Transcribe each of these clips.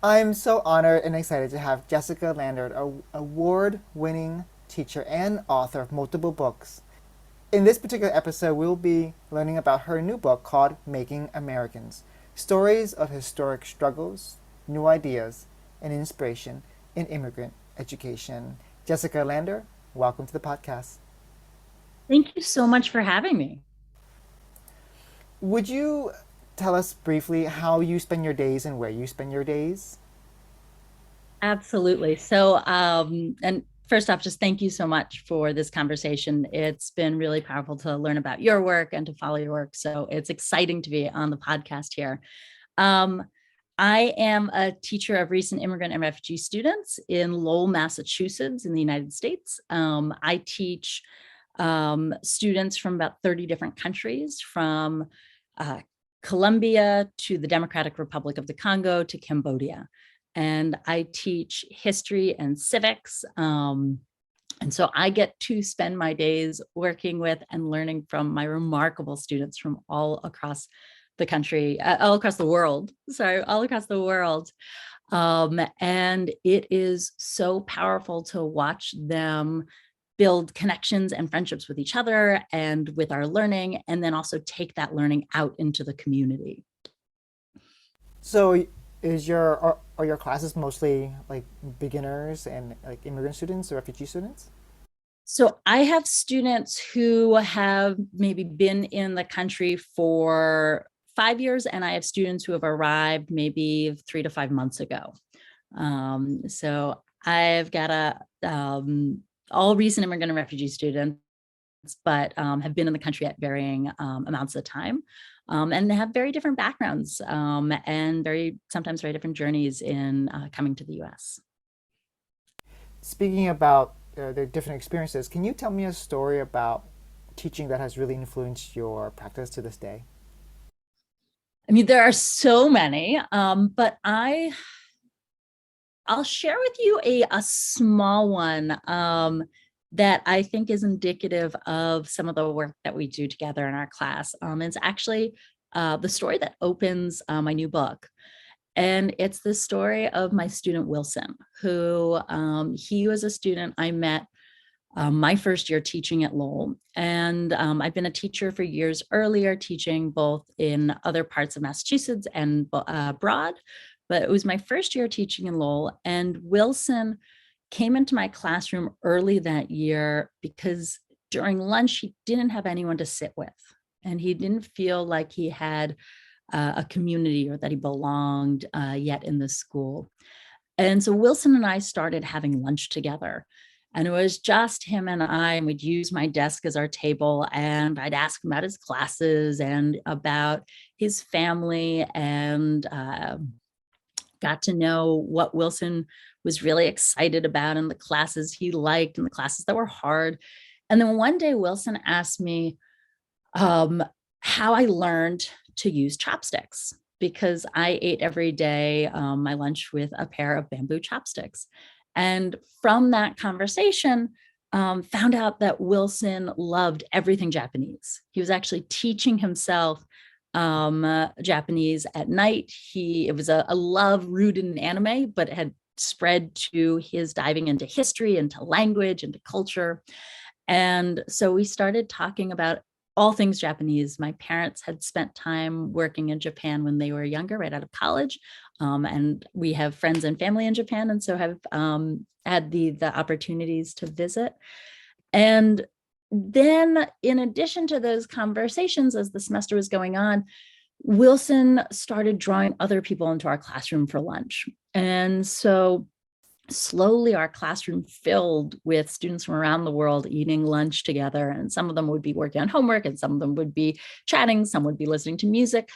I'm so honored and excited to have Jessica Landert, an award-winning teacher and author of multiple books. In this particular episode, we'll be learning about her new book called Making Americans, stories of historic struggles, new ideas, and inspiration in immigrant education. Jessica Lander, welcome to the podcast. Thank you so much for having me. Would you tell us briefly how you spend your days and where you spend your days? Absolutely. And first off, just thank you so much for this conversation. It's been really powerful to learn about your work and to follow your work. So it's exciting to be on the podcast here. Um, I am a teacher of recent immigrant and refugee students in Lowell, Massachusetts, in the United States. I teach students from about 30 different countries, from uh, Colombia to the Democratic Republic of the Congo to Cambodia. And I teach history and civics. And so I get to spend my days working with and learning from my remarkable students from all across the country, all across the world. Sorry, all across the world. And it is so powerful to watch them build connections and friendships with each other and with our learning, and then also take that learning out into the community. So, are your classes mostly like beginners and like immigrant students or refugee students? So I have students who have maybe been in the country for 5 years, and I have students who have arrived maybe 3 to 5 months ago. So I've got all recent immigrant and refugee students, but have been in the country at varying amounts of time. And they have very different backgrounds and sometimes very different journeys in coming to the US. Speaking about the different experiences, can you tell me a story about teaching that has really influenced your practice to this day? I mean, there are so many, but I'll share with you a small one that I think is indicative of some of the work that we do together in our class. It's actually the story that opens my new book. And it's the story of my student Wilson, who he was a student I met my first year teaching at Lowell. And I've been a teacher for years earlier, teaching both in other parts of Massachusetts and abroad. But it was my first year teaching in Lowell. And Wilson came into my classroom early that year because during lunch, he didn't have anyone to sit with. And he didn't feel like he had a community or that he belonged yet in the school. And so Wilson and I started having lunch together. And it was just him and I, and we'd use my desk as our table. And I'd ask him about his classes and about his family, and got to know what Wilson was really excited about in the classes he liked and the classes that were hard. And then one day, Wilson asked me how I learned to use chopsticks, because I ate every day my lunch with a pair of bamboo chopsticks. And from that conversation, found out that Wilson loved everything Japanese. He was actually teaching himself Japanese at night. It was a love rooted in anime, but it had spread to his diving into history, into language, into culture. And so we started talking about all things Japanese. My parents had spent time working in Japan when they were younger, right out of college. And we have friends and family in Japan, and so have had the opportunities to visit. And then, in addition to those conversations, as the semester was going on, Wilson started drawing other people into our classroom for lunch. And so slowly our classroom filled with students from around the world eating lunch together. And some of them would be working on homework, and some of them would be chatting, some would be listening to music.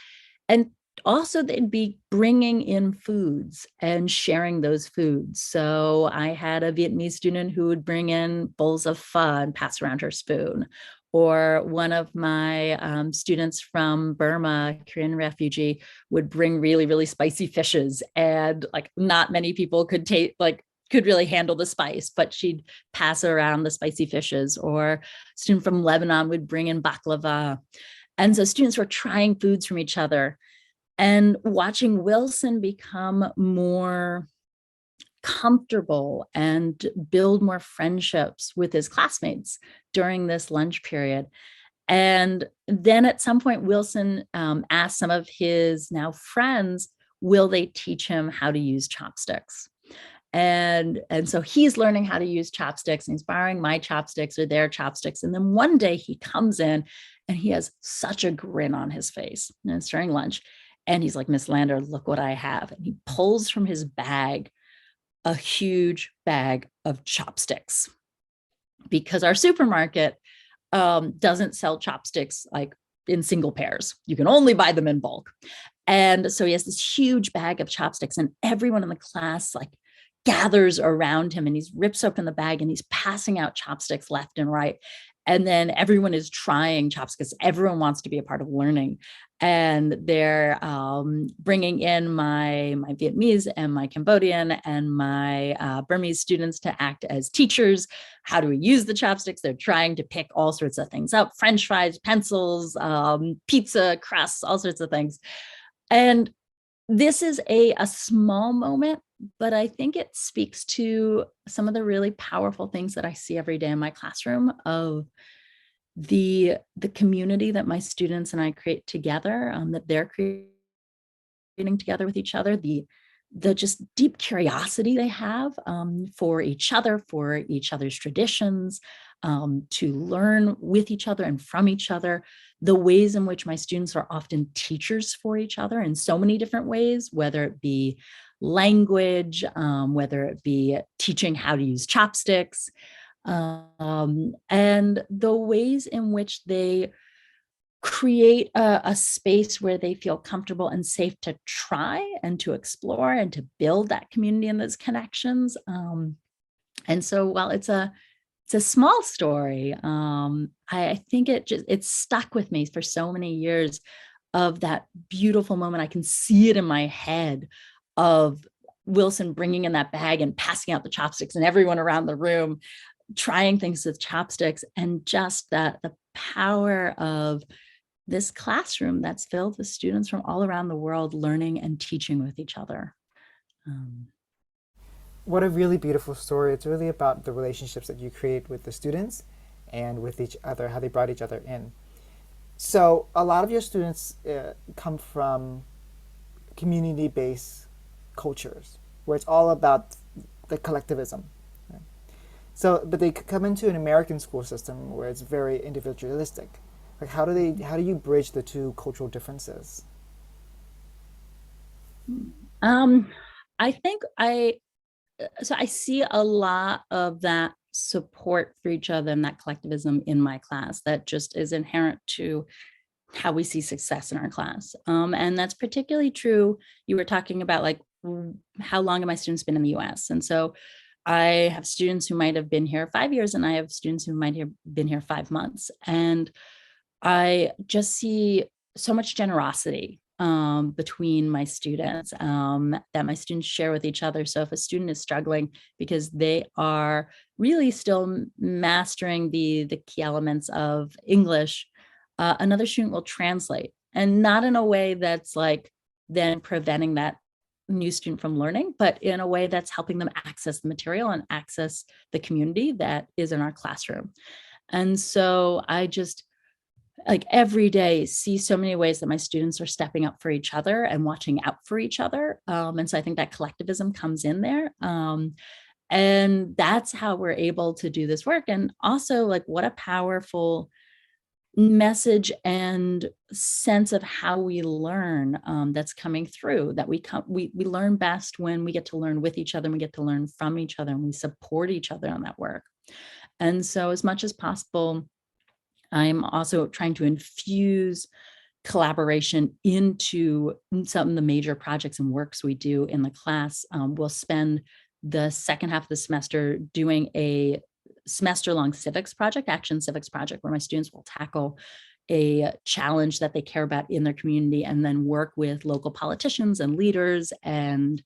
And also they'd be bringing in foods and sharing those foods. So I had a Vietnamese student who would bring in bowls of pho and pass around her spoon. Or one of my students from Burma, Korean refugee, would bring really, really spicy fishes. And like not many people could really handle the spice, but she'd pass around the spicy fishes. Or a student from Lebanon would bring in baklava. And so students were trying foods from each other. And watching Wilson become more comfortable and build more friendships with his classmates during this lunch period. And then at some point, Wilson asked some of his now friends, will they teach him how to use chopsticks? And so he's learning how to use chopsticks, and he's borrowing my chopsticks or their chopsticks. And then one day he comes in and he has such a grin on his face, and it's during lunch. And he's like, Miss Lander, look what I have. And he pulls from his bag a huge bag of chopsticks, because our supermarket doesn't sell chopsticks like in single pairs. You can only buy them in bulk. And so he has this huge bag of chopsticks, and everyone in the class like gathers around him, and he rips open the bag and he's passing out chopsticks left and right. And then everyone is trying chopsticks. Everyone wants to be a part of learning. And they're bringing in my Vietnamese and my Cambodian and my Burmese students to act as teachers. How do we use the chopsticks? They're trying to pick all sorts of things up: French fries, pencils, pizza crusts, all sorts of things. And this is a small moment, but I think it speaks to some of the really powerful things that I see every day in my classroom, of the community that my students and I create together, that they're creating together with each other, the just deep curiosity they have for each other's traditions, to learn with each other and from each other, the ways in which my students are often teachers for each other in so many different ways, whether it be language, whether it be teaching how to use chopsticks, and the ways in which they create a space where they feel comfortable and safe to try and to explore and to build that community and those connections. And so while it's a small story, I think it stuck with me for so many years, of that beautiful moment. I can see it in my head of Wilson bringing in that bag and passing out the chopsticks, and everyone around the room trying things with chopsticks, and just that the power of this classroom that's filled with students from all around the world learning and teaching with each other. What a really beautiful story. It's really about the relationships that you create with the students and with each other, how they brought each other in. So a lot of your students come from community-based cultures where it's all about the collectivism. Right? So, but they come into an American school system where it's very individualistic. Like, how do you bridge the two cultural differences? I think I see a lot of that support for each other and that collectivism in my class that just is inherent to how we see success in our class. And that's particularly true. You were talking about like, how long have my students been in the US? And so I have students who might have been here 5 years, and I have students who might have been here 5 months. And I just see so much generosity between my students, that my students share with each other. So if a student is struggling because they are really still mastering the key elements of English, another student will translate, and not in a way that's like then preventing that new student from learning, but in a way that's helping them access the material and access the community that is in our classroom. And so I just, like, every day see so many ways that my students are stepping up for each other and watching out for each other. And so I think that collectivism comes in there. And that's how we're able to do this work. And also, like, what a powerful message and sense of how we learn, that's coming through, that we learn best when we get to learn with each other, and we get to learn from each other, and we support each other on that work. And so as much as possible, I'm also trying to infuse collaboration into some of the major projects and works we do in the class. We'll spend the second half of the semester doing a semester-long civics project, action civics project, where my students will tackle a challenge that they care about in their community, and then work with local politicians and leaders and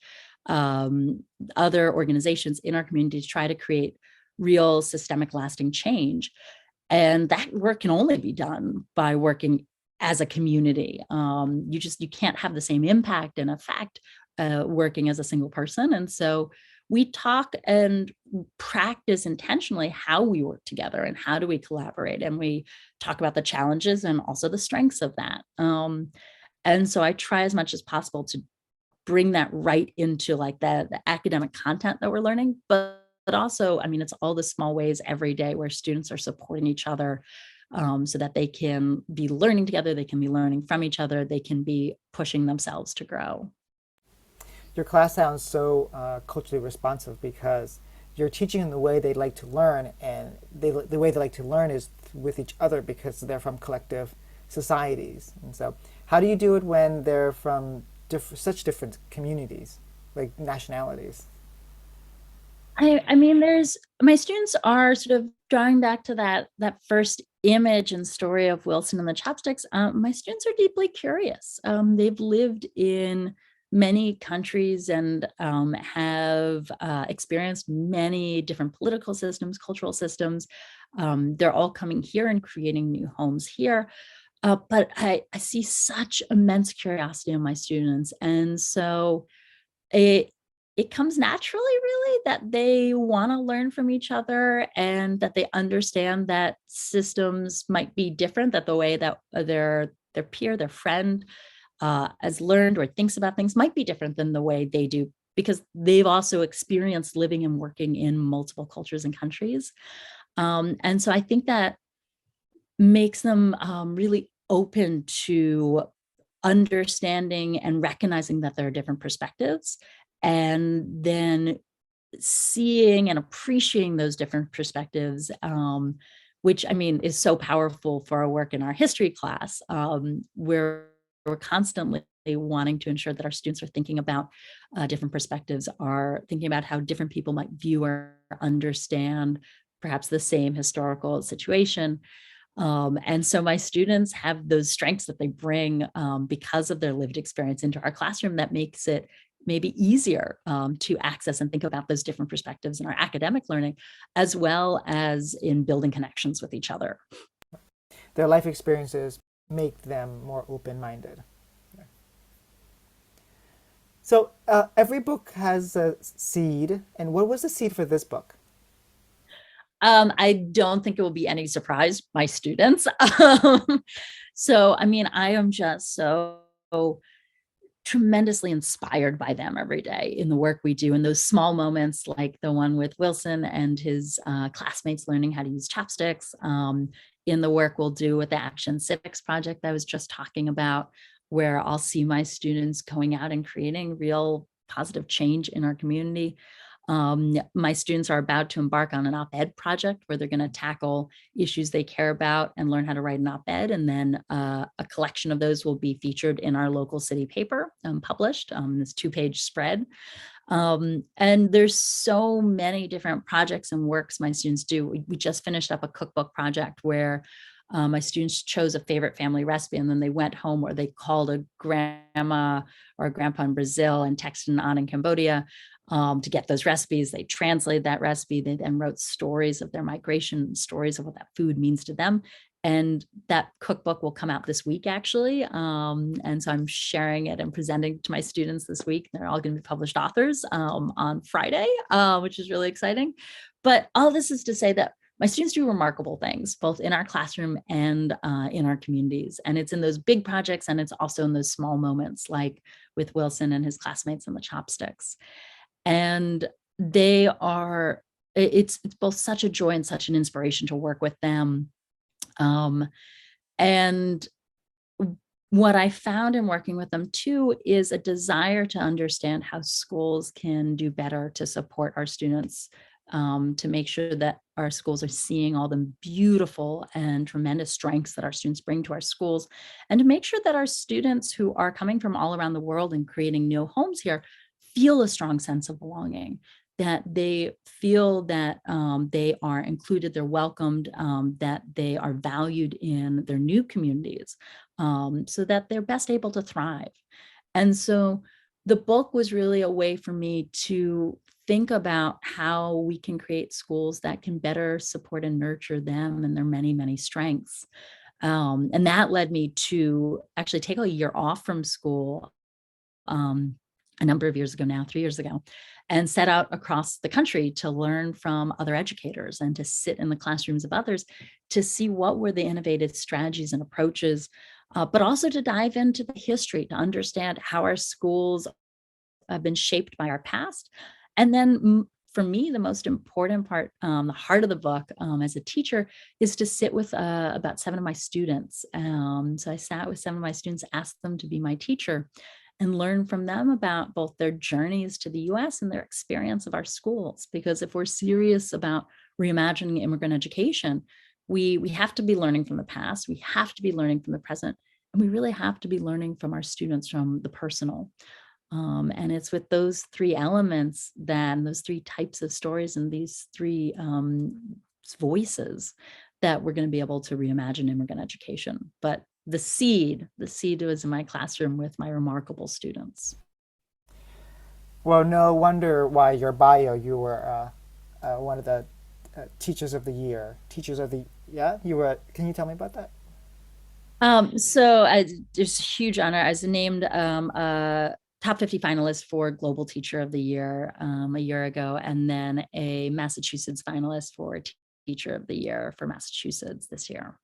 other organizations in our community to try to create real systemic lasting change. And that work can only be done by working as a community. You can't have the same impact and effect working as a single person. And so we talk and practice intentionally how we work together and how do we collaborate. And we talk about the challenges and also the strengths of that. And so I try as much as possible to bring that right into like the academic content that we're learning, but also, I mean, it's all the small ways every day where students are supporting each other, so that they can be learning together, they can be learning from each other, they can be pushing themselves to grow. Your class sounds so culturally responsive because you're teaching them the way they like to learn, and the way they like to learn is with each other because they're from collective societies. And so, how do you do it when they're from such different communities, like nationalities? I mean, there's my students are sort of drawing back to that first image and story of Wilson and the chopsticks. My students are deeply curious. They've lived in many countries and have experienced many different political systems, cultural systems. They're all coming here and creating new homes here. But I see such immense curiosity in my students, and so it it comes naturally really that they want to learn from each other and that they understand that systems might be different, that the way that their peer, their friend has learned or thinks about things might be different than the way they do, because they've also experienced living and working in multiple cultures and countries. And so I think that makes them really open to understanding and recognizing that there are different perspectives, and then seeing and appreciating those different perspectives, which I mean is so powerful for our work in our history class, where we're constantly wanting to ensure that our students are thinking about different perspectives, are thinking about how different people might view or understand perhaps the same historical situation. And so my students have those strengths that they bring, because of their lived experience into our classroom, that makes it maybe easier to access and think about those different perspectives in our academic learning, as well as in building connections with each other. Their life experiences make them more open-minded. So every book has a seed, and what was the seed for this book? I don't think it will be any surprise, my students. So, I mean, I am just so tremendously inspired by them every day in the work we do, in those small moments like the one with Wilson and his classmates learning how to use chopsticks, in the work we'll do with the Action Civics project I was just talking about, where I'll see my students going out and creating real positive change in our community. My students are about to embark on an op-ed project where they're going to tackle issues they care about and learn how to write an op-ed. And then a collection of those will be featured in our local city paper, published, this 2-page spread. And there's so many different projects and works my students do. We just finished up a cookbook project where my students chose a favorite family recipe, and then they went home, or they called a grandma or a grandpa in Brazil and texted an aunt in Cambodia to get those recipes. They translated that recipe. They then wrote stories of their migration, stories of what that food means to them. And that cookbook will come out this week, actually. And so I'm sharing it and presenting to my students this week. They're all going to be published authors on Friday, which is really exciting. But all this is to say that my students do remarkable things, both in our classroom and in our communities. And it's in those big projects, and it's also in those small moments, like with Wilson and his classmates and the chopsticks. And they are, it's both such a joy and such an inspiration to work with them. And what I found in working with them too is a desire to understand how schools can do better to support our students, to make sure that our schools are seeing all the beautiful and tremendous strengths that our students bring to our schools, and to make sure that our students who are coming from all around the world and creating new homes here feel a strong sense of belonging, that they feel that they are included, they're welcomed, that they are valued in their new communities, so that they're best able to thrive. And so the book was really a way for me to think about how we can create schools that can better support and nurture them and their many, many strengths. And that led me to actually take a year off from school a number of years ago now, 3 years ago, and set out across the country to learn from other educators and to sit in the classrooms of others to see what were the innovative strategies and approaches, but also to dive into the history to understand how our schools have been shaped by our past. And then for me, the most important part, the heart of the book as a teacher is to sit with about 7 of my students. So I sat with 7 of my students, asked them to be my teacher and learn from them about both their journeys to the US and their experience of our schools. Because if we're serious about reimagining immigrant education, we have to be learning from the past, we have to be learning from the present, and we really have to be learning from our students from the personal. And it's with those 3 elements, then those 3 types of stories and these 3 voices that we're going to be able to reimagine immigrant education. But the seed was in my classroom with my remarkable students. Well, no wonder why your bio you were one of the teachers of the year. Teachers of the yeah, you were. Can you tell me about that? So there's a huge honor. I was named a top 50 finalist for Global Teacher of the Year a year ago, and then a Massachusetts finalist for Teacher of the Year for Massachusetts this year.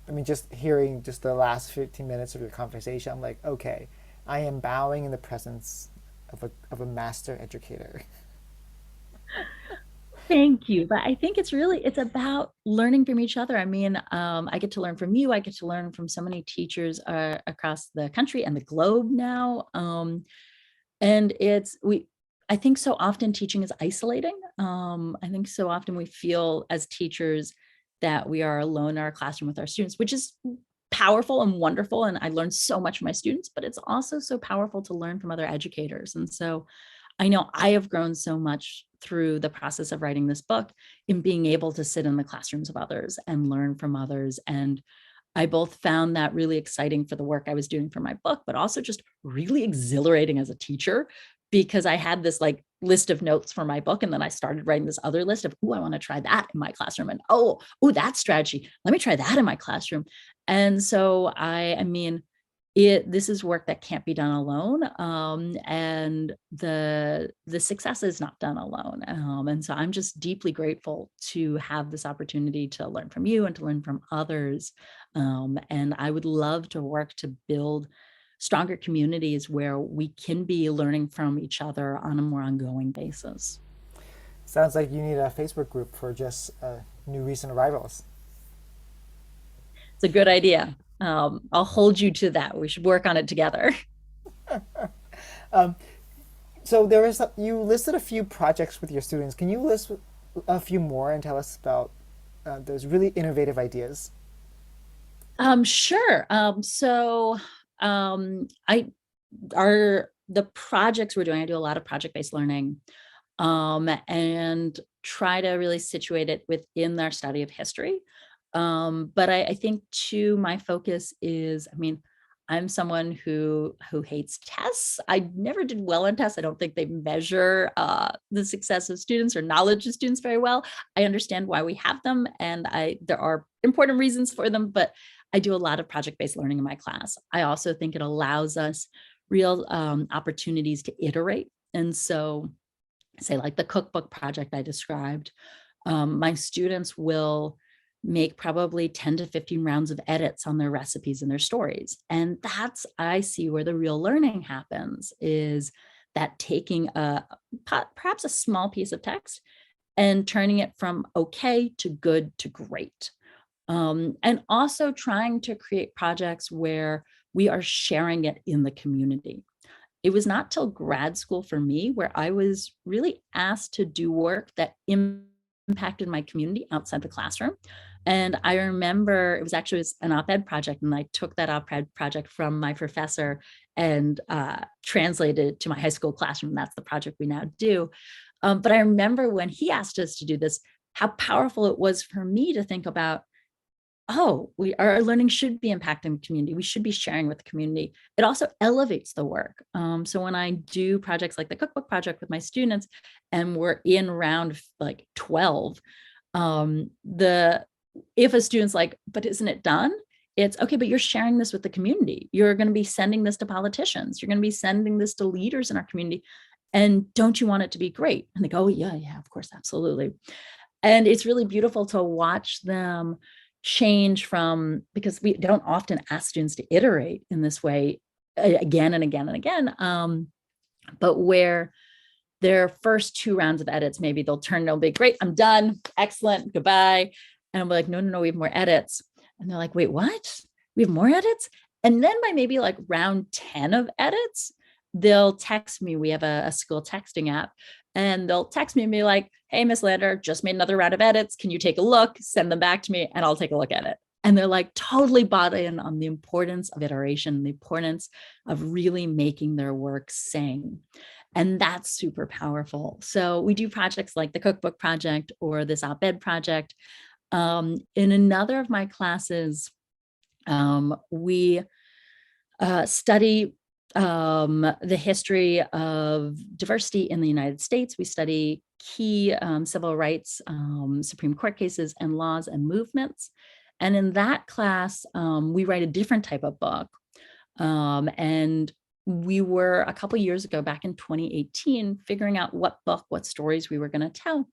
I mean, just hearing just the last 15 minutes of your conversation, I'm like, okay, I am bowing in the presence of a master educator. Thank you. But I think it's about learning from each other. I mean, I get to learn from you. I get to learn from so many teachers across the country and the globe now. And I think so often teaching is isolating. I think so often we feel as teachers that we are alone in our classroom with our students, which is powerful and wonderful. And I learned so much from my students, but it's also so powerful to learn from other educators. And so I know I have grown so much through the process of writing this book in being able to sit in the classrooms of others and learn from others. And I both found that really exciting for the work I was doing for my book, but also just really exhilarating as a teacher because I had this like list of notes for my book. And then I started writing this other list of, I want to try that in my classroom. And that strategy, let me try that in my classroom. And so I mean, this is work that can't be done alone, and the success is not done alone, and so I'm just deeply grateful to have this opportunity to learn from you and to learn from others, and I would love to work to build stronger communities where we can be learning from each other on a more ongoing basis. Sounds like you need a Facebook group for just new recent arrivals. It's a good idea. I'll hold you to that. We should work on it together. Um, so you listed a few projects with your students. Can you list a few more and tell us about those really innovative ideas? Sure. I are the projects we're doing. I do a lot of project-based learning, and try to really situate it within our study of history. But I think too, my focus is, I mean, I'm someone who hates tests. I never did well on tests. I don't think they measure the success of students or knowledge of students very well. I understand why we have them, and there are important reasons for them. But I do a lot of project-based learning in my class. I also think it allows us real opportunities to iterate. And so, say like the cookbook project I described, my students will make probably 10 to 15 rounds of edits on their recipes and their stories. And I see where the real learning happens, is that taking perhaps a small piece of text and turning it from okay to good to great. And also trying to create projects where we are sharing it in the community. It was not till grad school for me where I was really asked to do work that impacted my community outside the classroom. And I remember it was an op-ed project, and I took that op-ed project from my professor and translated it to my high school classroom. That's the project we now do. But I remember when he asked us to do this, how powerful it was for me to think about, our learning should be impacting the community. We should be sharing with the community. It also elevates the work. So when I do projects like the cookbook project with my students, and we're in round like 12, the if a student's like, but isn't it done? It's okay, but you're sharing this with the community. You're going to be sending this to politicians. You're going to be sending this to leaders in our community. And don't you want it to be great? And they go, oh, yeah, of course, absolutely. And it's really beautiful to watch them change from, because we don't often ask students to iterate in this way again and again and again. But where their first 2 rounds of edits, maybe they'll turn, they'll be great, I'm done, excellent, goodbye. And I'm like, no, we have more edits. And they're like, wait, what? We have more edits? And then by maybe like round 10 of edits, they'll text me. We have a school texting app, and they'll text me and be like, hey, Miss Lander, just made another round of edits. Can you take a look? Send them back to me and I'll take a look at it. And they're like totally bought in on the importance of iteration, the importance of really making their work sing. And that's super powerful. So we do projects like the cookbook project or this op-ed project. In another of my classes, we study the history of diversity in the United States. We study key civil rights, Supreme Court cases and laws and movements. And in that class, we write a different type of book. And we were a couple years ago, back in 2018, figuring out what book, what stories we were going to tell.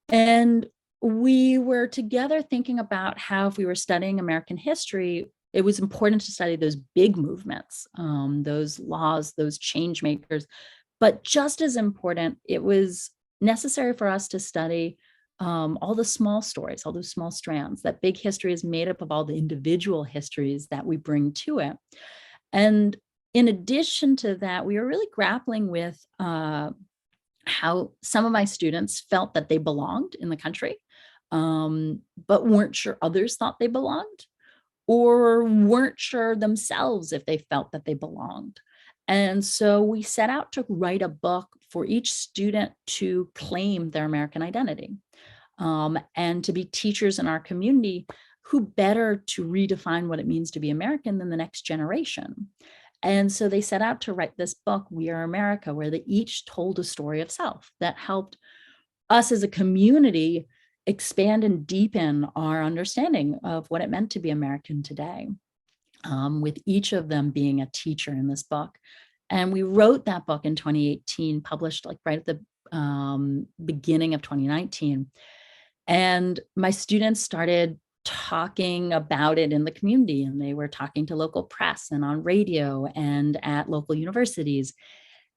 And we were together thinking about how, if we were studying American history, it was important to study those big movements, those laws, those change makers. But just as important, it was necessary for us to study all the small stories, all those small strands. That big history is made up of all the individual histories that we bring to it. And in addition to that, we were really grappling with how some of my students felt that they belonged in the country, but weren't sure others thought they belonged, or weren't sure themselves if they felt that they belonged. And so we set out to write a book for each student to claim their American identity, and to be teachers in our community who better to redefine what it means to be American than the next generation. And so they set out to write this book, We Are America, where they each told a story of self that helped us as a community expand and deepen our understanding of what it meant to be American today, with each of them being a teacher in this book. And we wrote that book in 2018, published like right at the beginning of 2019. And my students started talking about it in the community, and they were talking to local press and on radio and at local universities.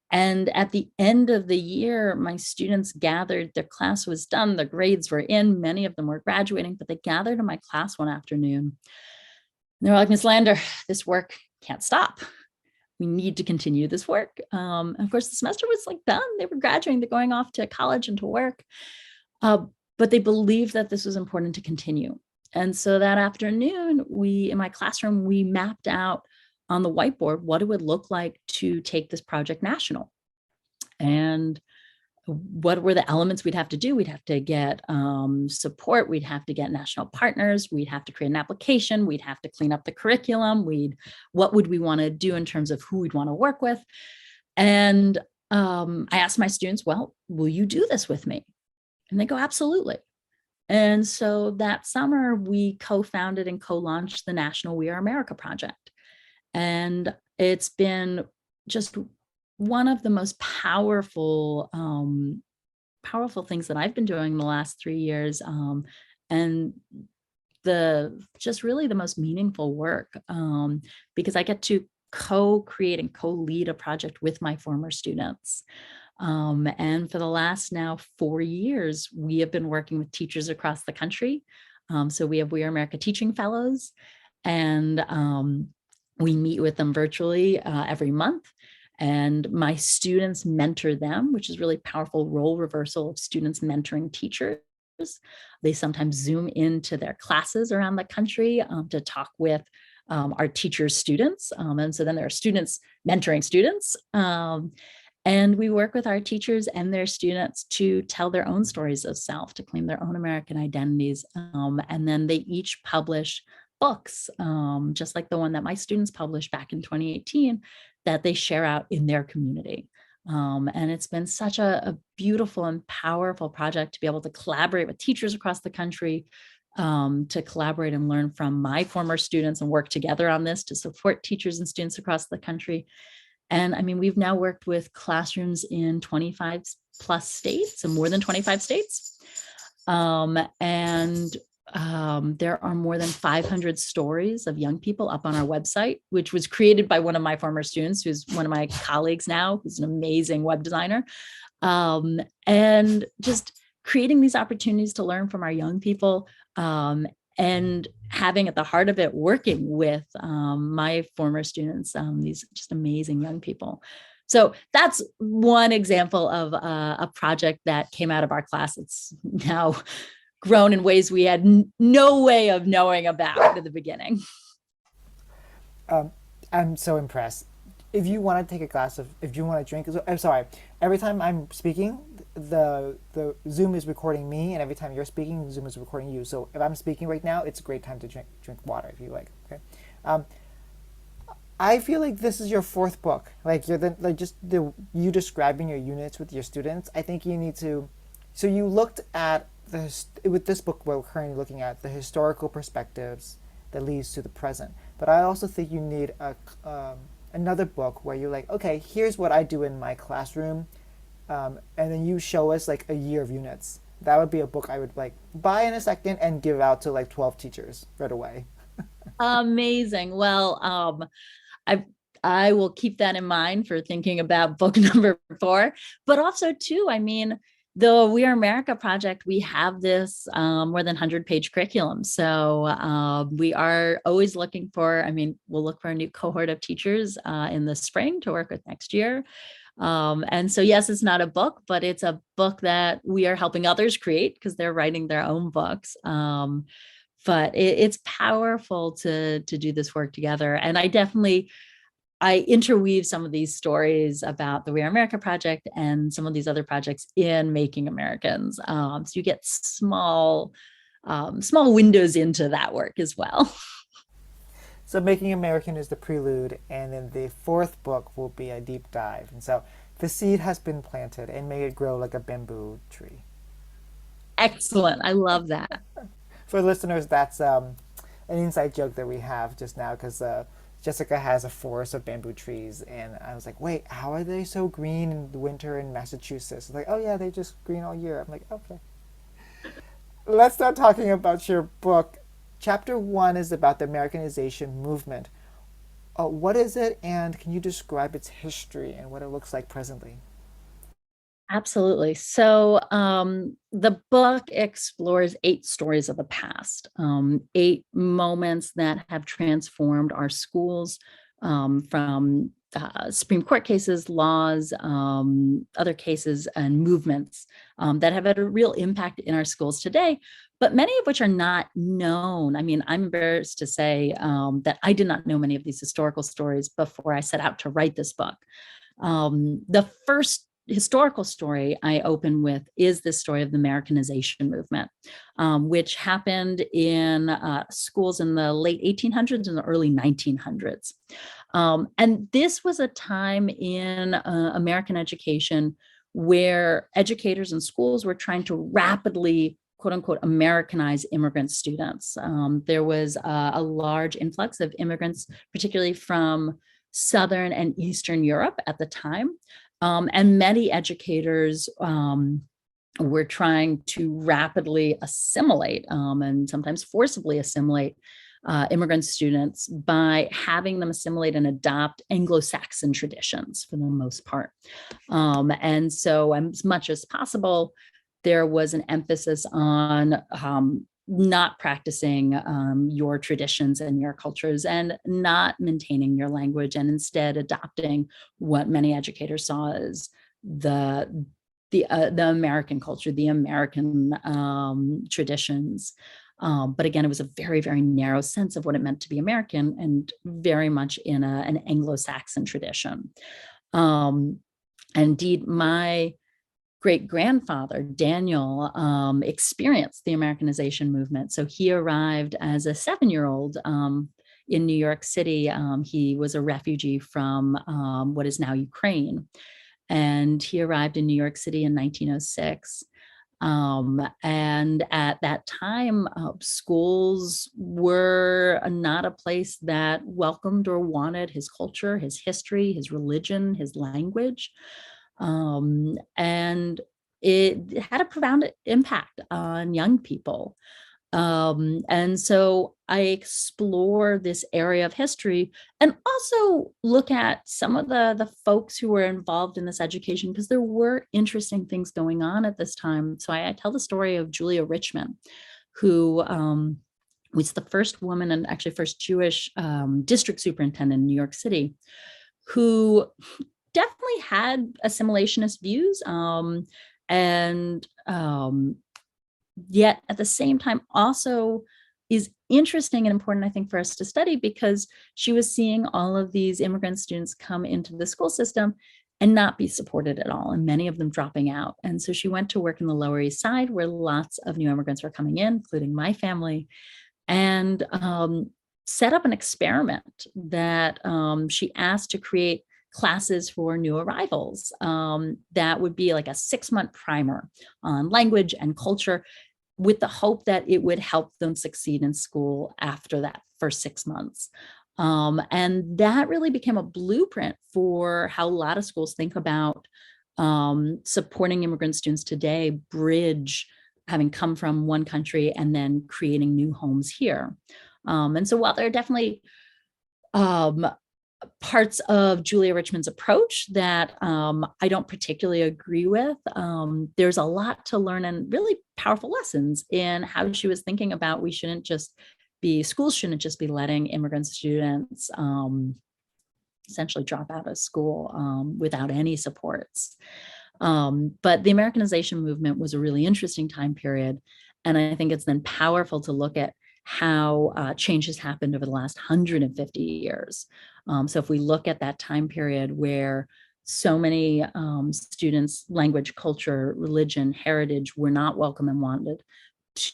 And at the end of the year, my students gathered, their class was done, the grades were in, many of them were graduating, but they gathered in my class one afternoon. And they were like, Ms. Lander, this work can't stop. We need to continue this work. And of course, the semester was like done. They were graduating, they're going off to college and to work. But they believed that this was important to continue. And so that afternoon, in my classroom, we mapped out on the whiteboard what it would look like to take this project national. And what were the elements we'd have to do? We'd have to get support. We'd have to get national partners. We'd have to create an application. We'd have to clean up the curriculum. What would we want to do in terms of who we'd want to work with? And I asked my students, well, will you do this with me? And they go, absolutely. And so that summer, we co-founded and co-launched the National We Are America project. And it's been just one of the most powerful things that I've been doing in the last 3 years. And just really the most meaningful work, because I get to co-create and co-lead a project with my former students. And for the last now 4 years, we have been working with teachers across the country. So we have We Are America Teaching Fellows, and we meet with them virtually every month. And my students mentor them, which is really powerful role reversal of students mentoring teachers. They sometimes Zoom into their classes around the country to talk with our teachers' students. And so then there are students mentoring students. And we work with our teachers and their students to tell their own stories of self, to claim their own American identities. And then they each publish books, just like the one that my students published back in 2018, that they share out in their community. And it's been such a beautiful and powerful project to be able to collaborate with teachers across the country to collaborate and learn from my former students and work together on this to support teachers and students across the country. And I mean, we've now worked with classrooms in 25 plus states and more than 25 states. And there are more than 500 stories of young people up on our website, which was created by one of my former students, who's one of my colleagues now, who's an amazing web designer. And just creating these opportunities to learn from our young people, and having at the heart of it, working with my former students, these just amazing young people. So that's one example of a project that came out of our class. It's now grown in ways we had no way of knowing about at the beginning. I'm so impressed. If you want to take a glass of, if you want to drink, I'm sorry. Every time I'm speaking, the Zoom is recording me, and every time you're speaking, Zoom is recording you. So if I'm speaking right now, it's a great time to drink water if you like. Okay. I feel like this is your fourth book. Like you describing your units with your students. I think you need to. So you looked at with this book we're currently looking at the historical perspectives that leads to the present. But I also think you need another book where you're like, okay, here's what I do in my classroom, and then you show us like a year of units. That would be a book I would like buy in a second and give out to like 12 teachers right away. Amazing. Well, I I will keep that in mind for thinking about book number 4. But also, too, I mean, the We Are America project, we have this more than 100-page curriculum. So we are always looking for, I mean, we'll look for a new cohort of teachers in the spring to work with next year. And so, yes, it's not a book, but it's a book that we are helping others create because they're writing their own books. But it's powerful to do this work together. And I interweave some of these stories about the We Are America project and some of these other projects in Making Americans. So you get small windows into that work as well. So Making American is the prelude, and then the fourth book will be a deep dive. And so the seed has been planted, and may it grow like a bamboo tree. Excellent. I love that. For listeners, that's an inside joke that we have just now because Jessica has a forest of bamboo trees, and I was like, wait, how are they so green in the winter in Massachusetts? It's like, oh yeah, they're just green all year. I'm like, okay. Let's start talking about your book. Chapter 1 is about the Americanization movement. What is it, and can you describe its history and what it looks like presently? Absolutely. So the book explores 8 stories of the past, 8 moments that have transformed our schools, from Supreme Court cases, laws, other cases, and movements that have had a real impact in our schools today, but many of which are not known. I mean, I'm embarrassed to say that I did not know many of these historical stories before I set out to write this book. The first historical story I open with is this story of the Americanization movement, which happened in schools in the late 1800s and the early 1900s. And this was a time in American education where educators and schools were trying to rapidly, quote unquote, Americanize immigrant students. There was a large influx of immigrants, particularly from Southern and Eastern Europe at the time. And many educators were trying to rapidly assimilate and sometimes forcibly assimilate immigrant students by having them assimilate and adopt Anglo-Saxon traditions for the most part. And so as much as possible, there was an emphasis on not practicing your traditions and your cultures and not maintaining your language, and instead adopting what many educators saw as the American culture, the American traditions. But again, it was a very, very narrow sense of what it meant to be American, and very much in an Anglo-Saxon tradition. Indeed, my great-grandfather, Daniel, experienced the Americanization movement. So he arrived as a 7-year-old in New York City. He was a refugee from what is now Ukraine. And he arrived in New York City in 1906. And at that time, schools were not a place that welcomed or wanted his culture, his history, his religion, his language. And it had a profound impact on young people. And so I explore this area of history and also look at some of the folks who were involved in this education, because there were interesting things going on at this time. So I tell the story of Julia Richmond, who was the first woman and actually first Jewish district superintendent in New York City, who definitely had assimilationist views, and yet at the same time also is interesting and important, I think, for us to study, because she was seeing all of these immigrant students come into the school system and not be supported at all, and many of them dropping out. And so she went to work in the Lower East Side, where lots of new immigrants were coming in, including my family, and set up an experiment that she asked to create classes for new arrivals that would be like a 6-month primer on language and culture, with the hope that it would help them succeed in school after that first 6 months. And that really became a blueprint for how a lot of schools think about supporting immigrant students today, bridge having come from one country and then creating new homes here. And so while there are definitely parts of Julia Richmond's approach that I don't particularly agree with, there's a lot to learn and really powerful lessons in how she was thinking about schools shouldn't just be letting immigrant students essentially drop out of school without any supports. But the Americanization movement was a really interesting time period. And I think it's then powerful to look at how change has happened over the last 150 years. So if we look at that time period where so many students' language, culture, religion, heritage were not welcome and wanted,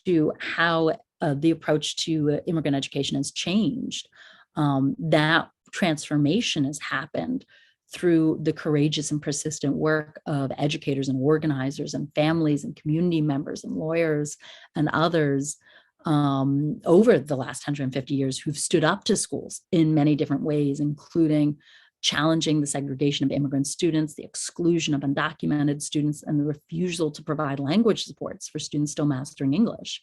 to how the approach to immigrant education has changed, that transformation has happened through the courageous and persistent work of educators and organizers and families and community members and lawyers and others over the last 150 years, who've stood up to schools in many different ways, including challenging the segregation of immigrant students, the exclusion of undocumented students, and the refusal to provide language supports for students still mastering English.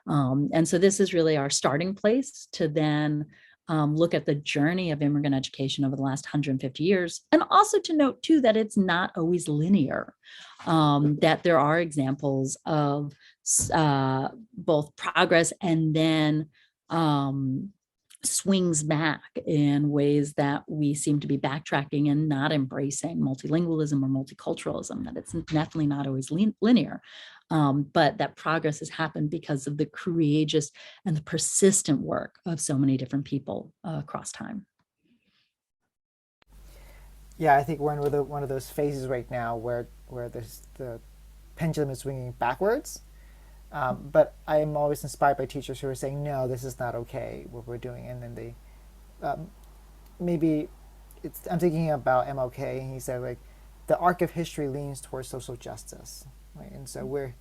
And so this is really our starting place to then look at the journey of immigrant education over the last 150 years, and also to note too that it's not always linear, that there are examples of both progress and then swings back in ways that we seem to be backtracking and not embracing multilingualism or multiculturalism, that it's definitely not always linear. But that progress has happened because of the courageous and the persistent work of so many different people across time. Yeah, I think we're in one of those phases right now where the pendulum is swinging backwards. But I am always inspired by teachers who are saying, no, this is not okay, what we're doing. And then they, I'm thinking about MLK, and he said, like, the arc of history leans towards social justice. Right? And so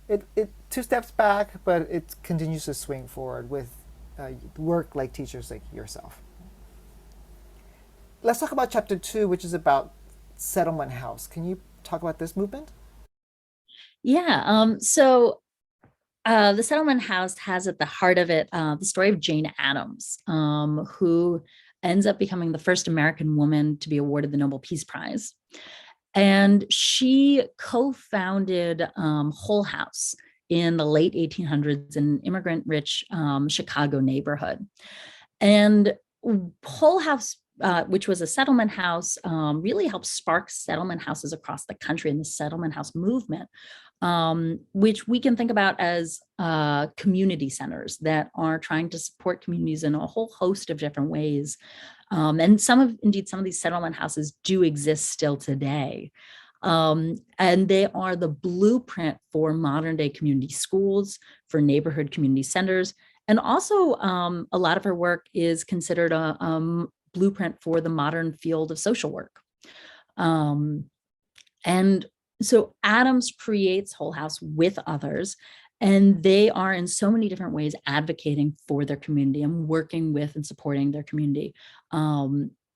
it 2 steps back, but it continues to swing forward with work like teachers like yourself. Let's talk about chapter 2, which is about Settlement House. Can you talk about this movement? Yeah. So the Settlement House has at the heart of it the story of Jane Addams, who ends up becoming the first American woman to be awarded the Nobel Peace Prize. And she co-founded Hull House in the late 1800s in an immigrant-rich Chicago neighborhood. And Hull House, which was a settlement house, really helped spark settlement houses across the country and the settlement house movement, which we can think about as community centers that are trying to support communities in a whole host of different ways. And some of these settlement houses do exist still today. And they are the blueprint for modern day community schools, for neighborhood community centers. And also a lot of her work is considered a blueprint for the modern field of social work. And So Adams creates Whole House with others, and they are in so many different ways advocating for their community and working with and supporting their community.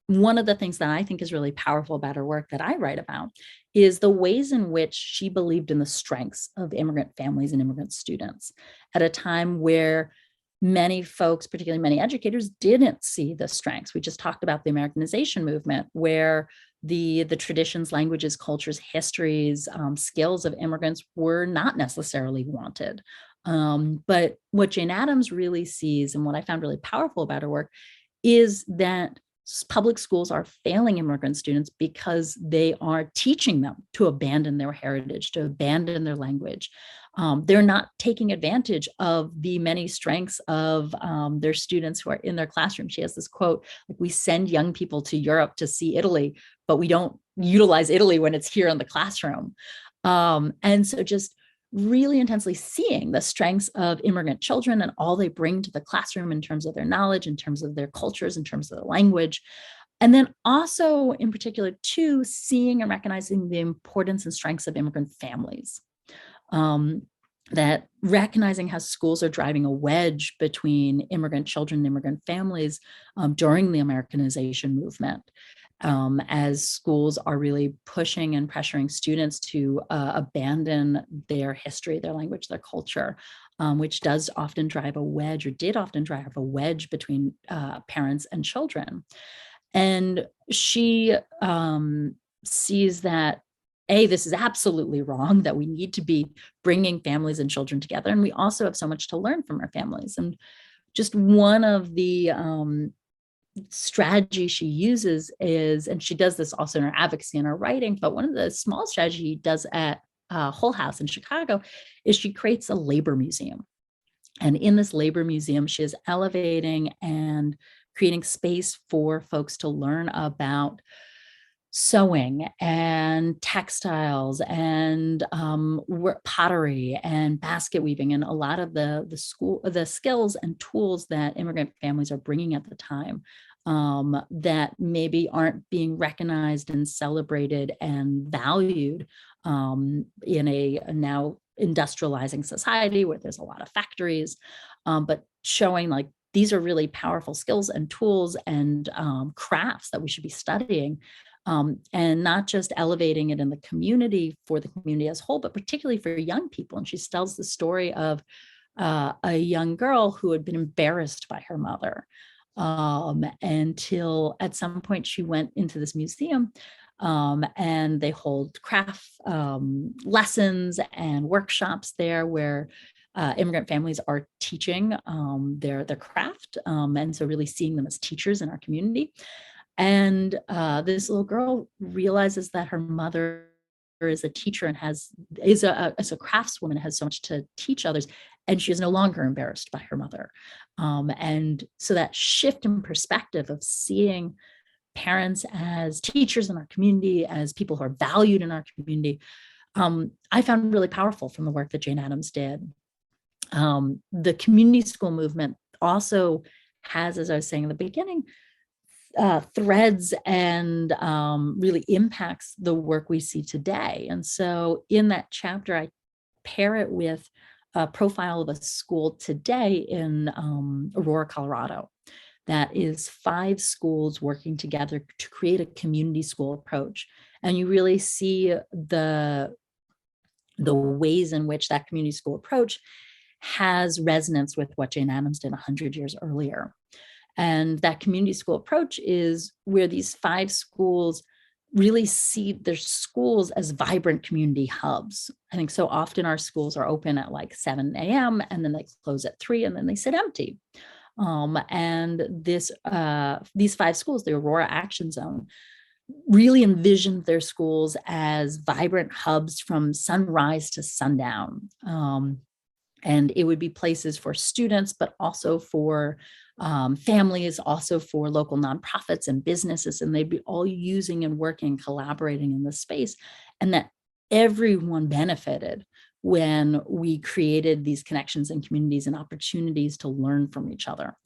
One of the things that I think is really powerful about her work that I write about is the ways in which she believed in the strengths of immigrant families and immigrant students at a time where many folks, particularly many educators, didn't see the strengths. We just talked about the Americanization movement, where the traditions, languages, cultures, histories, skills of immigrants were not necessarily wanted. But what Jane Addams really sees, and what I found really powerful about her work, is that public schools are failing immigrant students because they are teaching them to abandon their heritage, to abandon their language. They're not taking advantage of the many strengths of their students who are in their classroom. She has this quote, like, we send young people to Europe to see Italy, but we don't utilize Italy when it's here in the classroom. And so just really intensely seeing the strengths of immigrant children and all they bring to the classroom in terms of their knowledge, in terms of their cultures, in terms of the language. And then also, in particular, too, seeing and recognizing the importance and strengths of immigrant families. That recognizing how schools are driving a wedge between immigrant children and immigrant families during the Americanization movement. As schools are really pushing and pressuring students to abandon their history, their language, their culture, which does often drive a wedge, or did often drive a wedge between parents and children. And she sees that, this is absolutely wrong, that we need to be bringing families and children together. And we also have so much to learn from our families. And just one of the strategy she uses is, and she does this also in her advocacy and her writing, but one of the small strategies she does at Whole House in Chicago is she creates a labor museum. And in this labor museum, she is elevating and creating space for folks to learn about sewing and textiles and pottery and basket weaving, and a lot of the skills and tools that immigrant families are bringing at the time that maybe aren't being recognized and celebrated and valued in a now industrializing society where there's a lot of factories, but showing like these are really powerful skills and tools and crafts that we should be studying. And not just elevating it in the community for the community as a whole, but particularly for young people. And she tells the story of a young girl who had been embarrassed by her mother until at some point she went into this museum and they hold craft lessons and workshops there where immigrant families are teaching their craft. And so really seeing them as teachers in our community. And this little girl realizes that her mother is a teacher and is a craftswoman, has so much to teach others, and she is no longer embarrassed by her mother. And so that shift in perspective of seeing parents as teachers in our community, as people who are valued in our community, I found really powerful from the work that Jane Addams did. The community school movement also has, as I was saying in the beginning, threads and really impacts the work we see today. And so in that chapter, I pair it with a profile of a school today in Aurora, Colorado. That is 5 schools working together to create a community school approach. And you really see the ways in which that community school approach has resonance with what Jane Addams did 100 years earlier. And that community school approach is where these 5 schools really see their schools as vibrant community hubs. I think so often our schools are open at like 7 a.m. and then they close at 3 and then they sit empty. And these 5 schools, the Aurora Action Zone, really envisioned their schools as vibrant hubs from sunrise to sundown. And it would be places for students, but also for families, also for local nonprofits and businesses, and they'd be all using and working, collaborating in this space, and that everyone benefited when we created these connections and communities and opportunities to learn from each other.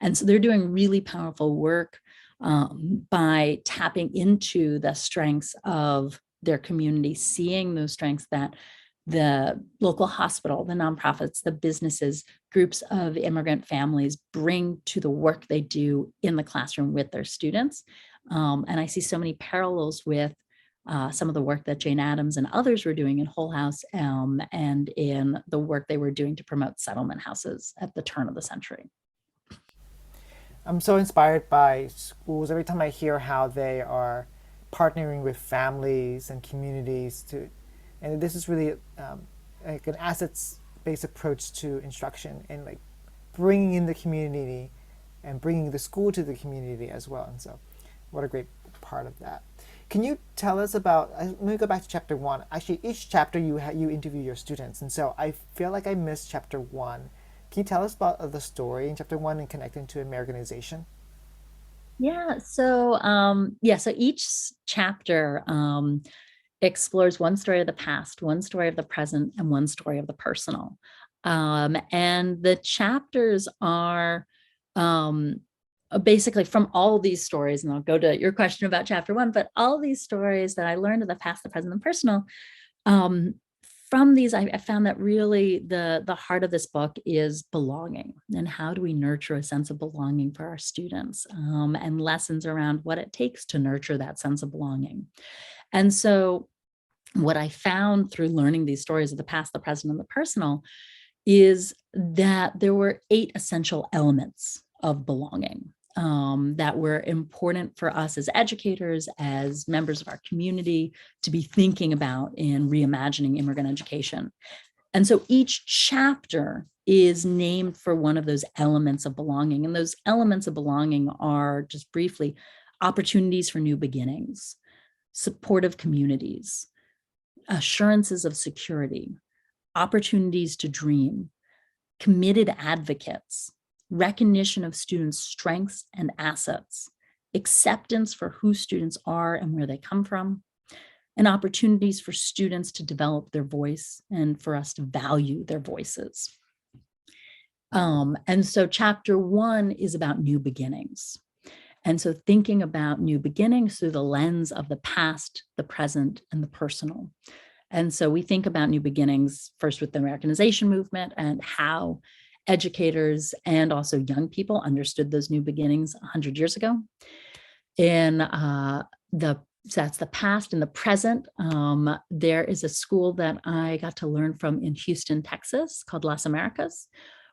And so they're doing really powerful work by tapping into the strengths of their community, seeing those strengths that the local hospital, the nonprofits, the businesses, groups of immigrant families bring to the work they do in the classroom with their students. And I see so many parallels with some of the work that Jane Addams and others were doing in Whole House, and in the work they were doing to promote settlement houses at the turn of the century. I'm so inspired by schools every time I hear how they are partnering with families and communities to, and this is really like an assets-based approach to instruction and like bringing in the community and bringing the school to the community as well. And so, what a great part of that. Can you tell us about? Let me go back to chapter one. Actually, each chapter you interview your students, and so I feel like I missed chapter one. Can you tell us about the story in chapter one and connecting to Americanization? So each chapter explores one story of the past, one story of the present, and one story of the personal. And the chapters are basically from all these stories, and I'll go to your question about chapter one, but all these stories that I learned of the past, the present, and the personal, um, from these, I found that really the heart of this book is belonging, and how do we nurture a sense of belonging for our students, and lessons around what it takes to nurture that sense of belonging. And so what I found through learning these stories of the past, the present, and the personal is that there were 8 essential elements of belonging, that were important for us as educators, as members of our community, to be thinking about in reimagining immigrant education. And so each chapter is named for one of those elements of belonging. And those elements of belonging are, just briefly, opportunities for new beginnings, supportive communities, assurances of security, opportunities to dream, committed advocates, recognition of students' strengths and assets, acceptance for who students are and where they come from, and opportunities for students to develop their voice and for us to value their voices. And so chapter one is about new beginnings. And so thinking about new beginnings through the lens of the past, the present, and the personal. And so we think about new beginnings first with the Americanization movement and how educators and also young people understood those new beginnings 100 years ago. In that's the past. And the present, there is a school that I got to learn from in Houston, Texas, called Las Americas,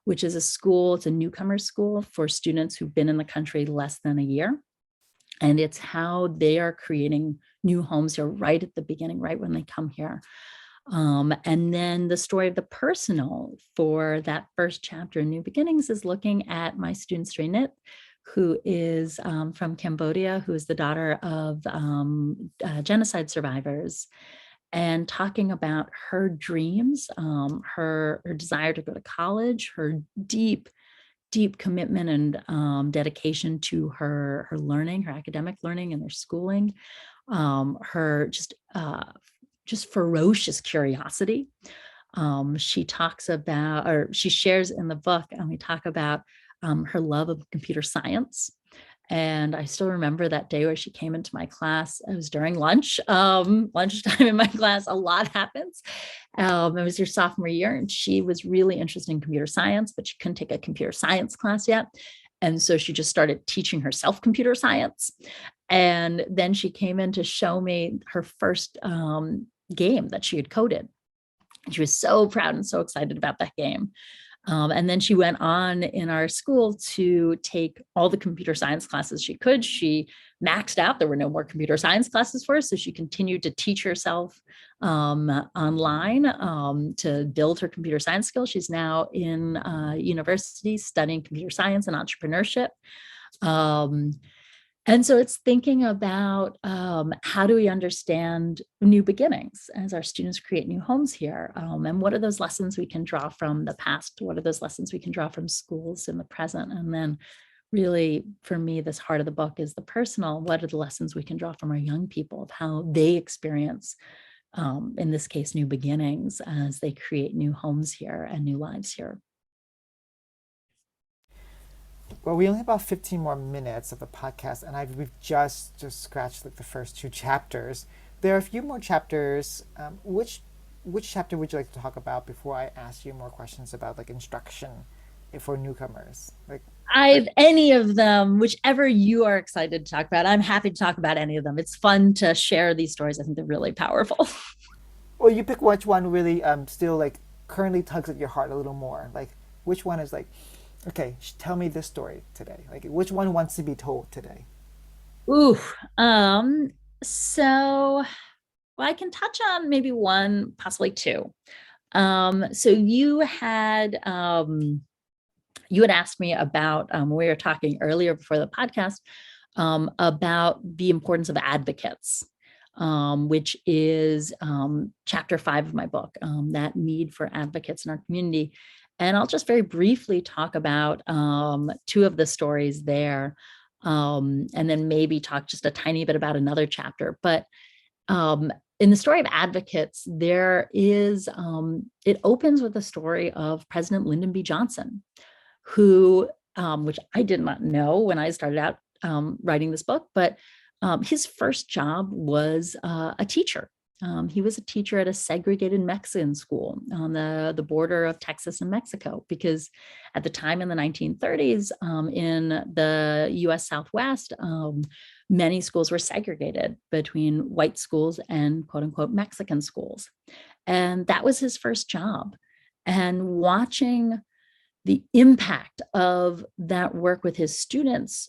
which is a school, it's a newcomers school for students who've been in the country less than a year. And it's how they are creating new homes here right at the beginning, right when they come here. And then the story of the personal for that first chapter, New Beginnings, is looking at my student Straynit, who is from Cambodia, who is the daughter of genocide survivors, and talking about her dreams, her desire to go to college, her deep commitment and dedication to her learning, her academic learning and her schooling, her just ferocious curiosity. She talks about, or she shares in the book, and we talk about her love of computer science. And I still remember that day where she came into my class. It was during lunchtime in my class. A lot happens. It was her sophomore year, and she was really interested in computer science, but she couldn't take a computer science class yet. And so she just started teaching herself computer science. And then she came in to show me her first game that she had coded. She was so proud and so excited about that game. And then she went on in our school to take all the computer science classes she could. She maxed out. There were no more computer science classes for her. So she continued to teach herself online to build her computer science skills. She's now in university studying computer science and entrepreneurship. And so it's thinking about how do we understand new beginnings as our students create new homes here? And what are those lessons we can draw from the past? What are those lessons we can draw from schools in the present? And then really, for me, this heart of the book is the personal. What are the lessons we can draw from our young people of how they experience, in this case, new beginnings as they create new homes here and new lives here? Well, we only have about 15 more minutes of the podcast, and we've just scratched like the first two chapters. There are a few more chapters. Which chapter would you like to talk about before I ask you more questions about like instruction for newcomers? Like I've any of them, whichever you are excited to talk about. I'm happy to talk about any of them. It's fun to share these stories. I think they're really powerful. well, you pick which one really still like currently tugs at your heart a little more. Like which one is like, okay, tell me this story today. Like which one wants to be told today? Ooh, um, so well, I can touch on maybe one, possibly two. So you had asked me about we were talking earlier before the podcast about the importance of advocates, which is chapter 5 of my book, that need for advocates in our community. And I'll just very briefly talk about two of the stories there, and then maybe talk just a tiny bit about another chapter. But in the story of advocates, there is, it opens with the story of President Lyndon B. Johnson, who, which I did not know when I started out writing this book, but his first job was a teacher. He was a teacher at a segregated Mexican school on the border of Texas and Mexico, because at the time in the 1930s, in the US Southwest, many schools were segregated between white schools and quote unquote Mexican schools. And that was his first job. And watching the impact of that work with his students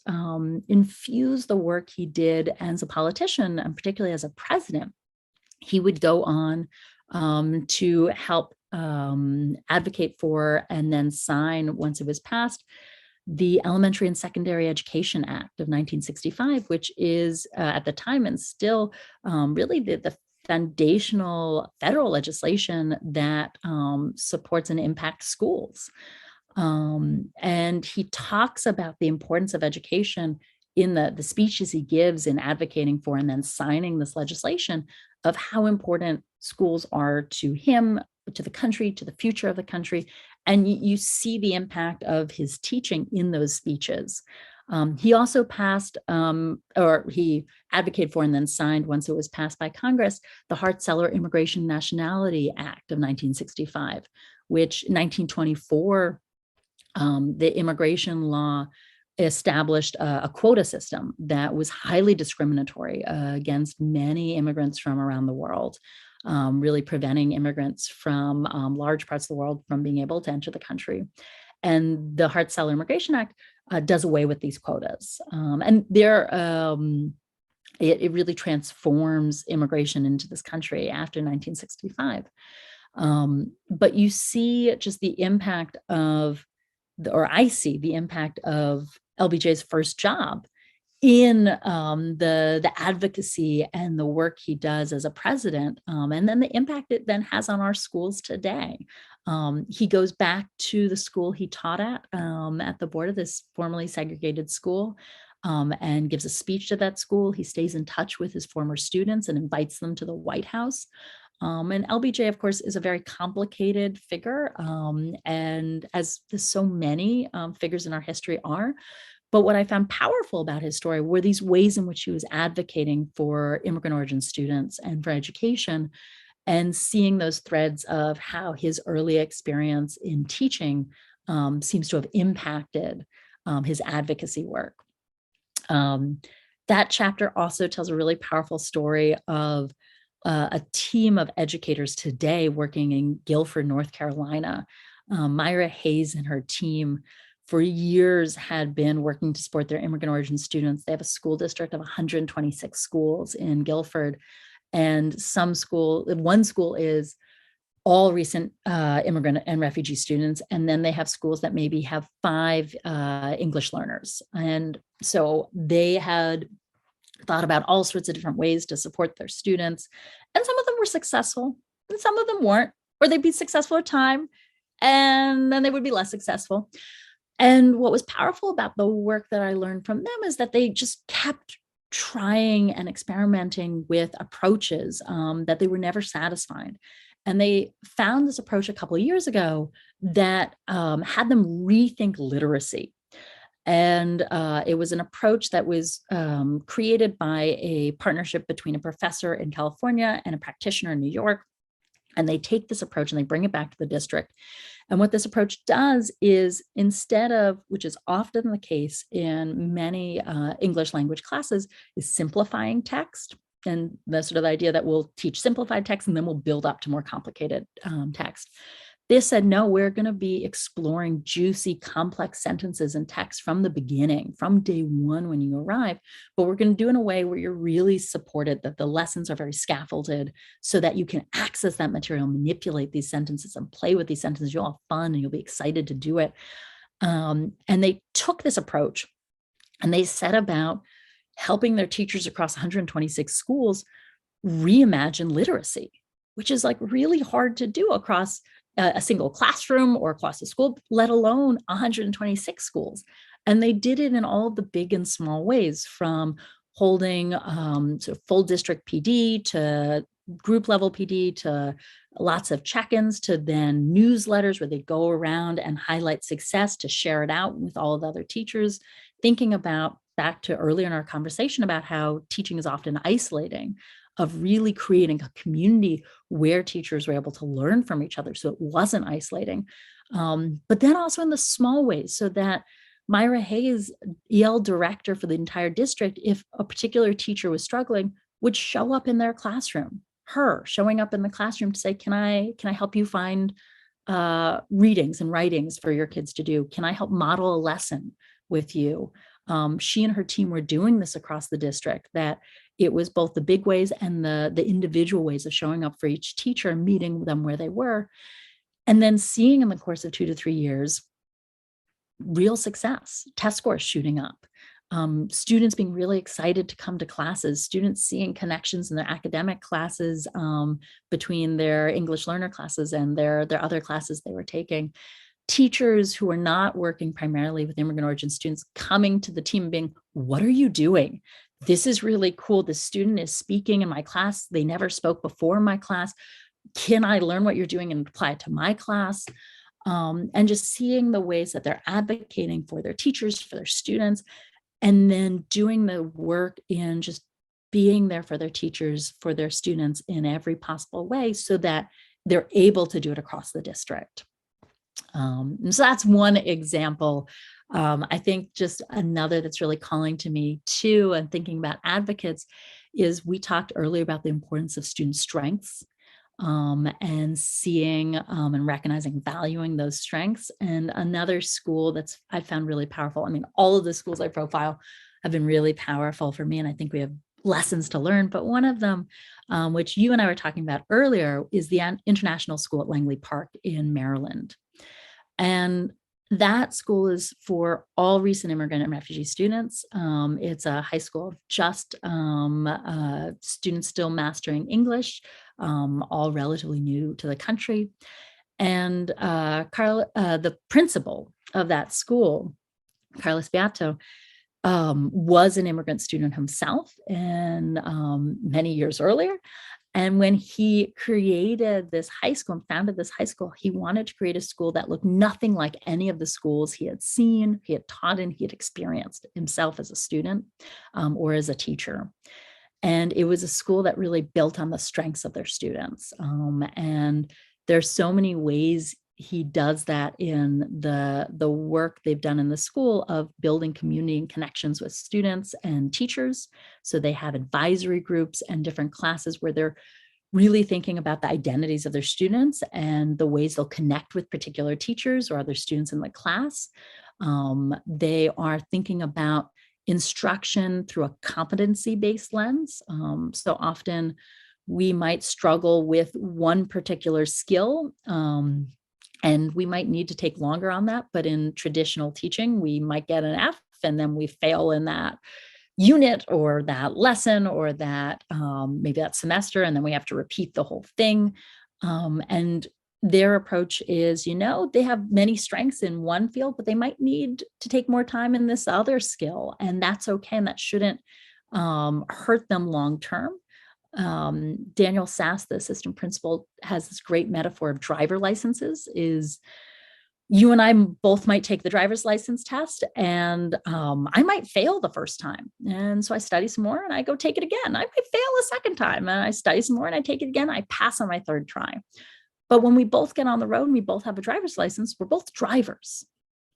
infused the work he did as a politician, and particularly as a president. He would go on to help advocate for and then sign, once it was passed, the Elementary and Secondary Education Act of 1965, which is at the time and still really the foundational federal legislation that supports and impacts schools. And he talks about the importance of education in the speeches he gives in advocating for and then signing this legislation, of how important schools are to him, to the country, to the future of the country. And you see the impact of his teaching in those speeches. He also passed, or he advocated for and then signed, once it was passed by Congress, the Hart-Celler Immigration Nationality Act of 1965, which in 1924, the immigration law established a quota system that was highly discriminatory against many immigrants from around the world, really preventing immigrants from large parts of the world from being able to enter the country. And the Hart-Celler Immigration Act does away with these quotas. And it really transforms immigration into this country after 1965. But you see just the impact of, or I see the impact of LBJ's first job in the advocacy and the work he does as a president, and then the impact it then has on our schools today. He goes back to the school he taught at the board of this formerly segregated school, and gives a speech to that school. He stays in touch with his former students and invites them to the White House. And LBJ, of course, is a very complicated figure, and as so many figures in our history are. But what I found powerful about his story were these ways in which he was advocating for immigrant origin students and for education, and seeing those threads of how his early experience in teaching seems to have impacted his advocacy work. That chapter also tells a really powerful story of a team of educators today working in Guilford, North Carolina. Myra Hayes and her team for years had been working to support their immigrant origin students. They have a school district of 126 schools in Guilford, and one school is all recent immigrant and refugee students, and then they have schools that maybe have 5 English learners. And so they had thought about all sorts of different ways to support their students, and some of them were successful and some of them weren't, or they'd be successful at a time and then they would be less successful. And what was powerful about the work that I learned from them is that they just kept trying and experimenting with approaches that they were never satisfied. And they found this approach a couple of years ago that had them rethink literacy. And it was an approach that was created by a partnership between a professor in California and a practitioner in New York. And they take this approach and they bring it back to the district. And what this approach does is, instead of, which is often the case in many English language classes, is simplifying text. And the sort of idea that we'll teach simplified text and then we'll build up to more complicated text. They said, no, we're going to be exploring juicy, complex sentences and text from the beginning, from day one when you arrive, but we're going to do it in a way where you're really supported, that the lessons are very scaffolded so that you can access that material, manipulate these sentences and play with these sentences. You'll have fun and you'll be excited to do it. And they took this approach and they set about helping their teachers across 126 schools reimagine literacy, which is like really hard to do across a single classroom or across a school, let alone 126 schools. And they did it in all of the big and small ways, from holding sort of full district PD to group level PD to lots of check-ins to then newsletters where they go around and highlight success to share it out with all of the other teachers, thinking about, back to earlier in our conversation about how teaching is often isolating, of really creating a community where teachers were able to learn from each other so it wasn't isolating. But then also in the small ways, so that Myra Hayes, EL director for the entire district, if a particular teacher was struggling, would show up in their classroom, her showing up in the classroom to say, can I help you find readings and writings for your kids to do? Can I help model a lesson with you? She and her team were doing this across the district, that it was both the big ways and the individual ways of showing up for each teacher, meeting them where they were, and then seeing in the course of 2 to 3 years, real success, test scores shooting up, students being really excited to come to classes, students seeing connections in their academic classes between their English learner classes and their other classes they were taking. Teachers who are not working primarily with immigrant origin students coming to the team and being, what are you doing? This is really cool. The student is speaking in my class. They never spoke before in my class. Can I learn what you're doing and apply it to my class? And just seeing the ways that they're advocating for their teachers, for their students, and then doing the work in just being there for their teachers, for their students in every possible way so that they're able to do it across the district. So that's one example. I think just another that's really calling to me too, and thinking about advocates, is we talked earlier about the importance of student strengths and seeing and recognizing, valuing those strengths. And another school that's I found really powerful. I mean, all of the schools I profile have been really powerful for me, and I think we have lessons to learn. But one of them, which you and I were talking about earlier, is the International School at Langley Park in Maryland. And that school is for all recent immigrant and refugee students. It's a high school of just students still mastering English, all relatively new to the country. And the principal of that school, Carlos Beato, was an immigrant student himself, and many years earlier. And when he created this high school and founded this high school, he wanted to create a school that looked nothing like any of the schools he had seen, he had taught in, he had experienced himself as a student or as a teacher. And it was a school that really built on the strengths of their students. And there's so many ways he does that in the work they've done in the school of building community and connections with students and teachers. So they have advisory groups and different classes where they're really thinking about the identities of their students and the ways they'll connect with particular teachers or other students in the class. They are thinking about instruction through a competency-based lens. So often we might struggle with one particular skill, and we might need to take longer on that. But in traditional teaching, we might get an F and then we fail in that unit or that lesson or that maybe that semester, and then we have to repeat the whole thing. And their approach is, they have many strengths in one field, but they might need to take more time in this other skill. And that's okay. And that shouldn't hurt them long term. Daniel Sass, the assistant principal, has this great metaphor of driver licenses. Is you and I both might take the driver's license test, and I might fail the first time. And so I study some more and I go take it again. I might fail a second time and I study some more and I take it again. I pass on my third try. But when we both get on the road and we both have a driver's license, we're both drivers.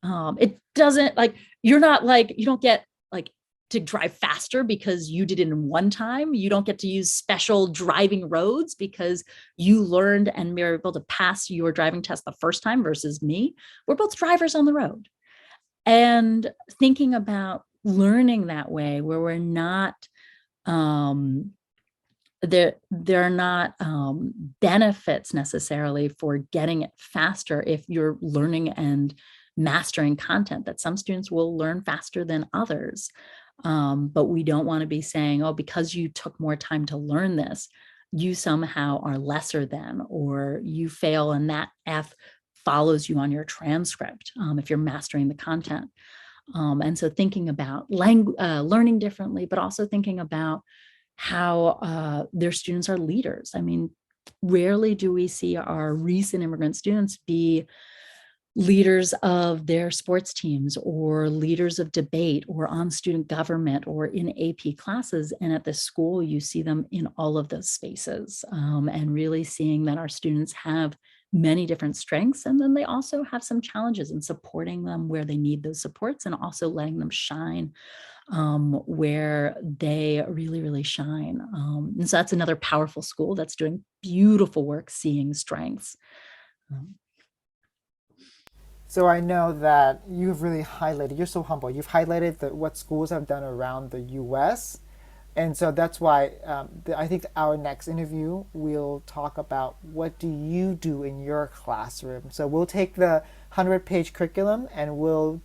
It doesn't like, you're not like, you don't get like to drive faster because you did it in one time. You don't get to use special driving roads because you learned and were able to pass your driving test the first time versus me. We're both drivers on the road. And thinking about learning that way, where we're not, um, there are not benefits necessarily for getting it faster if you're learning and mastering content, that some students will learn faster than others. But we don't want to be saying, oh, because you took more time to learn this, you somehow are lesser than, or you fail and that F follows you on your transcript if you're mastering the content. And so thinking about learning differently, but also thinking about how their students are leaders. I mean, rarely do we see our recent immigrant students be leaders of their sports teams or leaders of debate or on student government or in AP classes. And at the school, you see them in all of those spaces, and really seeing that our students have many different strengths. And then they also have some challenges, and supporting them where they need those supports and also letting them shine where they really, really shine. And so that's another powerful school that's doing beautiful work, seeing strengths. So I know that you've really highlighted, you're so humble, you've highlighted what schools have done around the US. And so that's why I think our next interview, we'll talk about what do you do in your classroom. So we'll take the 100-page curriculum and we'll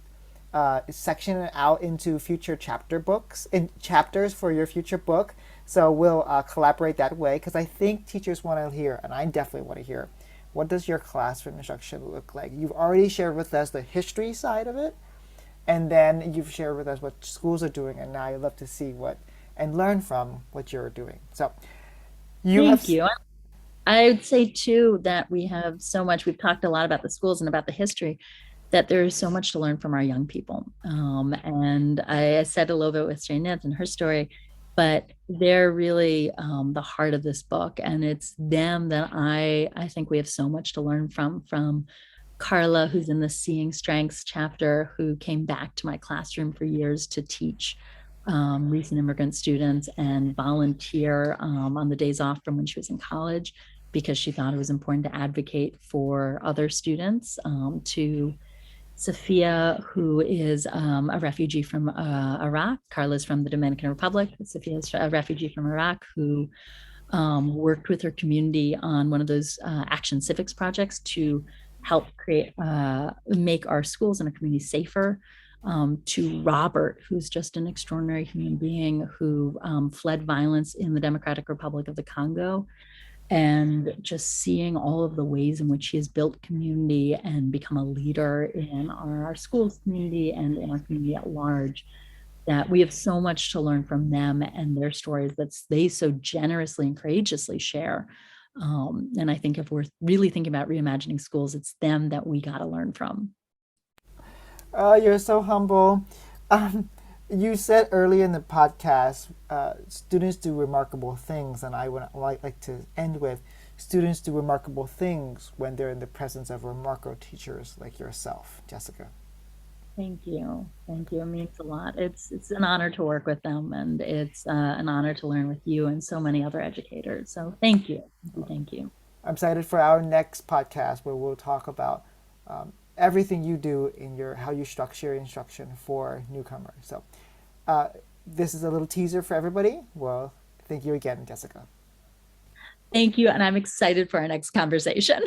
section it out into future chapter books, in chapters for your future book. So we'll collaborate that way, because I think teachers want to hear, and I definitely want to hear, what does your classroom instruction look like? You've already shared with us the history side of it, and then you've shared with us what schools are doing, and now I'd love to see what and learn from what you're doing. So Thank you. I would say too that we have so much, we've talked a lot about the schools and about the history, that there's so much to learn from our young people. And I said a little bit with Jane Nance and her story, but they're really the heart of this book. And it's them that I think we have so much to learn from Carla, who's in the Seeing Strengths chapter, who came back to my classroom for years to teach recent immigrant students and volunteer on the days off from when she was in college, because she thought it was important to advocate for other students, to Sophia, who is a refugee from Iraq. Carla's from the Dominican Republic. Sophia is a refugee from Iraq who worked with her community on one of those action civics projects to help make our schools and our community safer. To Robert, who's just an extraordinary human being who fled violence in the Democratic Republic of the Congo, and just seeing all of the ways in which he has built community and become a leader in our schools community and in our community at large, that we have so much to learn from them and their stories that they so generously and courageously share. And I think if we're really thinking about reimagining schools, it's them that we got to learn from. Oh, you're so humble. You said earlier in the podcast, students do remarkable things, and I would like to end with, students do remarkable things when they're in the presence of remarkable teachers like yourself, Jessica. Thank you. Thank you. It means a lot. It's an honor to work with them, and it's an honor to learn with you and so many other educators. So thank you. Thank you. I'm excited for our next podcast where we'll talk about everything you do in how you structure your instruction for newcomers. So this is a little teaser for everybody. Well, thank you again, Jessica. Thank you. And I'm excited for our next conversation.